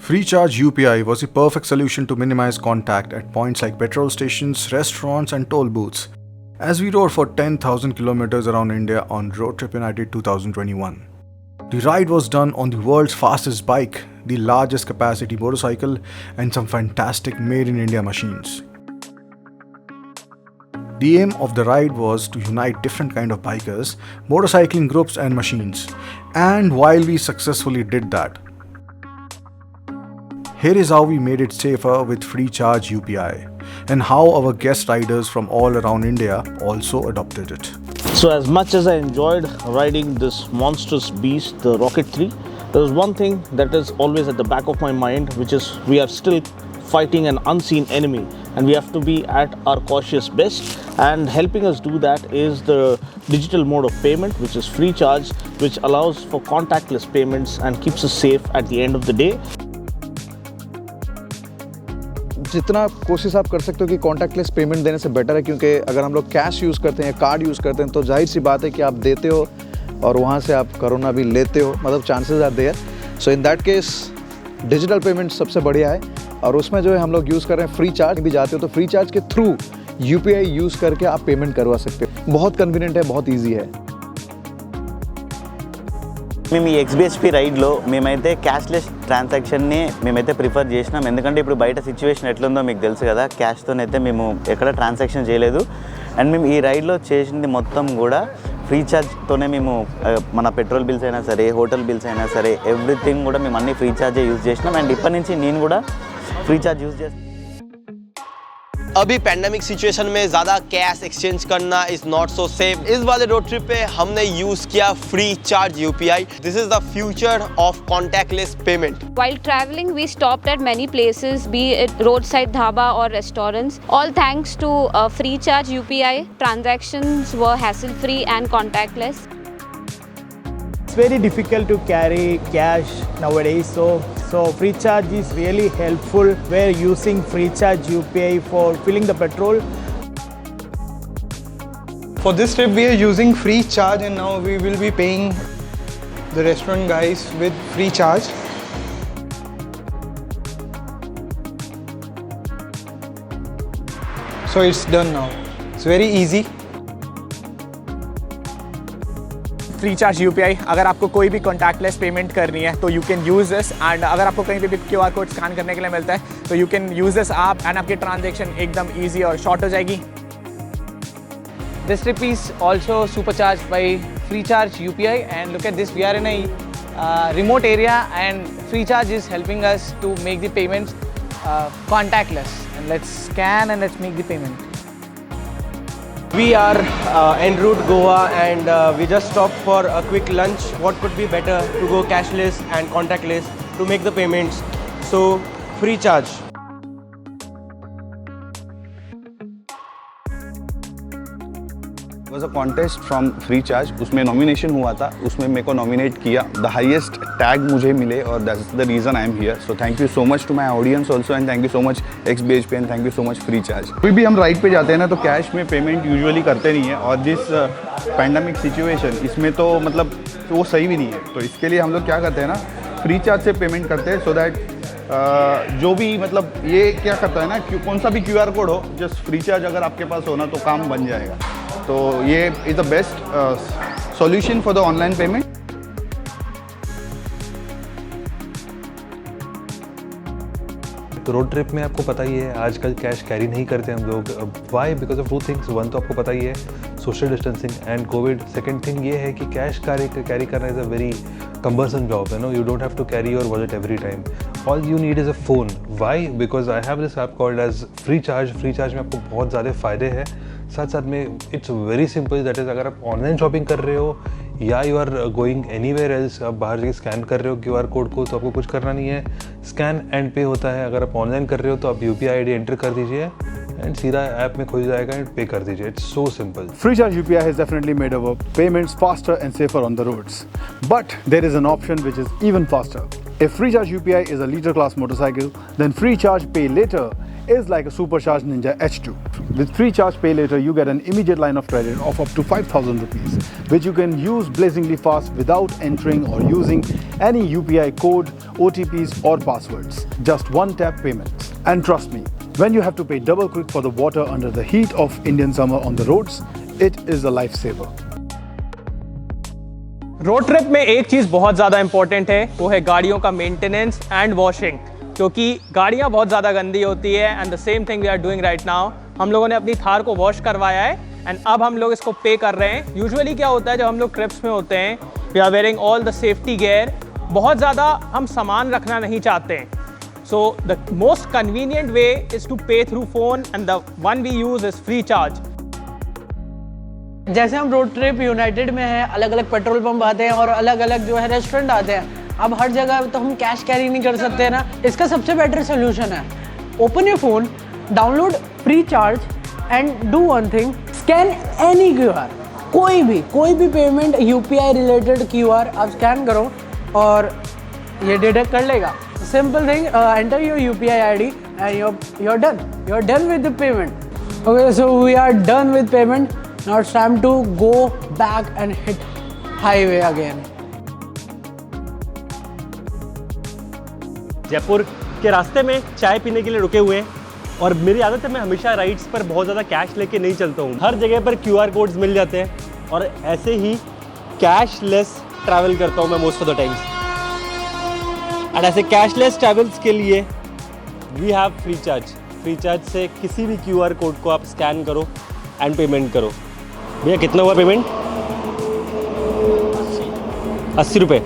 FreeCharge UPI was the perfect solution to minimize contact at points like petrol stations, restaurants, and toll booths. As we rode for 10,000 kilometers around India on road trip United 2021. The ride was done on the world's fastest bike, the largest capacity motorcycle, and some fantastic made in India machines. The aim of the ride was to unite different kind of bikers, motorcycling groups and machines. And while we successfully did that, here is how we made it safer with FreeCharge UPI and how our guest riders from all around India also adopted it. So as much as I enjoyed riding this monstrous beast, the Rocket 3, there was one thing that is always at the back of my mind, which is we are still fighting an unseen enemy and we have to be at our cautious best, and helping us do that is the digital mode of payment, which is FreeCharge, which allows for contactless payments and keeps us safe at the end of the day. जितना कोशिश आप कर सकते हो कि contactless payment देने से better है, क्योंकि अगर हम लोग कैश यूज़ करते हैं, कार्ड यूज़ करते हैं, तो जाहिर सी बात है कि आप देते हो और वहाँ से आप कोरोना भी लेते हो, मतलब chances are there. So in that case digital payment सबसे बढ़िया है. और उसमें जो है हम लोग यूज़ कर रहे हैं FreeCharge. भी जाते हो तो FreeCharge के थ्रू UPI यूज़ करके आप पेमेंट करवा सकते हो. बहुत कन्वीनियंट है, बहुत ईजी है. మేము ఈ XBHP రైడ్లో మేమైతే క్యాష్లెస్ ట్రాన్సాక్షన్ని మేమైతే ప్రిఫర్ చేసినాం. ఎందుకంటే ఇప్పుడు బయట సిచ్యువేషన్ ఎట్లుందో మీకు తెలుసు కదా, క్యాష్తోనైతే మేము ఎక్కడ ట్రాన్సాక్షన్ చేయలేదు. అండ్ మేము ఈ రైడ్లో చేసింది మొత్తం కూడా FreeChargeతోనే మేము మన పెట్రోల్ బిల్స్ అయినా సరే, హోటల్ బిల్స్ అయినా సరే, ఎవ్రీథింగ్ కూడా మేము అన్ని FreeCharge యూజ్ చేసినాం. అండ్ ఇప్పటి నుంచి నేను కూడా FreeCharge యూజ్ చేస్తాను. अभी पैंडेमिक सिचुएशन में ज़्यादा कैश एक्सचेंज करना इज़ नॉट सो सेफ. इस वाले रोड ट्रिप पे हमने यूज़ किया FreeCharge UPI. This is the future of contactless payment. While traveling, we stopped at many places, be it roadside dhaba or restaurants. All thanks to FreeCharge UPI, transactions were hassle-free and contactless. It's very difficult to carry cash nowadays, so FreeCharge is really helpful. We're using FreeCharge UPI for filling the petrol. For this trip we are using FreeCharge, and now we will be paying the restaurant guys with FreeCharge. So it's done now. It's very easy. FreeCharge UPI, अगर आपको कोई भी contactless payment करनी है तो you can use this. And अगर आपको कहीं पे भी QR कोड स्कैन करने के लिए मिलता है तो you can use this app and आपकी ट्रांजेक्शन एकदम ईजी और शॉर्ट हो जाएगी. This trip is also supercharged by FreeCharge UPI, and look at this, we are in a remote area and FreeCharge is helping us to make the payments contactless. And let's scan and let's make the payment. We are en route Goa, and we just stopped for a quick lunch. What could be better to go cashless and contactless to make the payments? So FreeCharge. It was a contest from FreeCharge. उसमें nomination हुआ था, उसमें मेरे को nominate किया. The highest tag मुझे मिले और that's the reason I am here. So thank you so much to my audience also, and thank you so much XBHP, and thank you so much FreeCharge. कोई भी हम ride पे जाते हैं ना तो कैश में पेमेंट यूजुअली करते नहीं है, और जिस पैंडमिक सिचुएशन इसमें तो मतलब वो सही भी नहीं है. तो इसके लिए हम लोग क्या करते हैं ना, FreeCharge से पेमेंट करते हैं, सो दैट जो भी मतलब ये क्या करता है ना, कौन सा भी QR कोड हो, जस्ट FreeCharge अगर आपके पास हो ना तो काम बन जाएगा. तो ये is the best solution for the online payment. Road trip में आपको पता ही है आजकल कैश कैरी नहीं करते हम लोग. वाई? Because of 2 things. 1 तो आपको पता ही है, social distancing and Covid. Second thing ये है कि कैश कैरी करना is a very cumbersome job, you know. You don't have to carry your wallet every time. All you need is a phone. Why? Because I have this app called as FreeCharge. FreeCharge में आपको बहुत ज़्यादा फ़ायदे हैं. साथ साथ में it's very simple. That is, अगर आप ऑनलाइन शॉपिंग कर रहे हो या you are going anywhere else, आप बाहर जाके स्कैन कर रहे हो QR कोड को, तो आपको कुछ करना नहीं है. स्कैन एंड पे होता है. अगर आप ऑनलाइन कर रहे हो तो आप UPI ID एंटर कर दीजिए एंड सीधा ऐप में खुल जाएगा एंड पे कर दीजिए. It's so simple. FreeCharge UPI has definitely made our payments faster and safer on the roads. But there is an option which is even faster. If FreeCharge UPI is a liter class motorcycle, then FreeCharge Pay Later is like a supercharged Ninja H2. With Free Charge Pay Later, you get an immediate line of credit of up to 5,000 rupees, which you can use blazingly fast without entering or using any UPI code, OTPs or passwords. Just one tap payments. And trust me, when you have to pay double quick for the water under the heat of Indian summer on the roads, it is a lifesaver. Road trip में एक चीज़ बहुत ज़्यादा important है, वो है गाड़ियों का maintenance and washing, क्योंकि गाड़ियाँ बहुत ज़्यादा गंदी होती है। And the same thing we are doing right now. हम लोगों ने अपनी थार को वॉश करवाया है एंड अब हम लोग इसको पे कर रहे हैं। यूजुअली क्या होता है जब हम लोग ट्रिप्स में होते हैं, we are wearing all the safety gear, बहुत ज़्यादा हम सामान रखना नहीं चाहते हैं। So the most convenient way is to pay through phone and the one we use is free charge. जैसे हम रोड ट्रिप यूनाइटेड में है, अलग अलग पेट्रोल पंप आते हैं और अलग अलग जो है रेस्टोरेंट आते हैं। अब हर जगह तो हम कैश कैरी नहीं कर सकते ना, इसका सबसे बेटर सोल्यूशन है open your phone, download free charge and do one thing, scan any QR, कोई भी पेमेंट UPI रिलेटेड QR आप स्कैन करो और ये डिटेक्ट कर लेगा। Simple thing, enter your UPI ID and you're done with the payment. Okay, so we are done with payment. Now it's time to go back and hit highway again. Jaipur के रास्ते में चाय पीने के लिए रुके हुए हैं और मेरी आदत है मैं हमेशा राइड्स पर बहुत ज़्यादा कैश लेके नहीं चलता हूँ। हर जगह पर QR कोड्स मिल जाते हैं और ऐसे ही कैशलेस ट्रैवल करता हूँ मैं most of the times. And ऐसे कैशलेस ट्रैवल्स के लिए we have FreeCharge. FreeCharge से किसी भी QR कोड को आप स्कैन करो एंड पेमेंट करो। भैया कितना हुआ पेमेंट? 80 रुपये।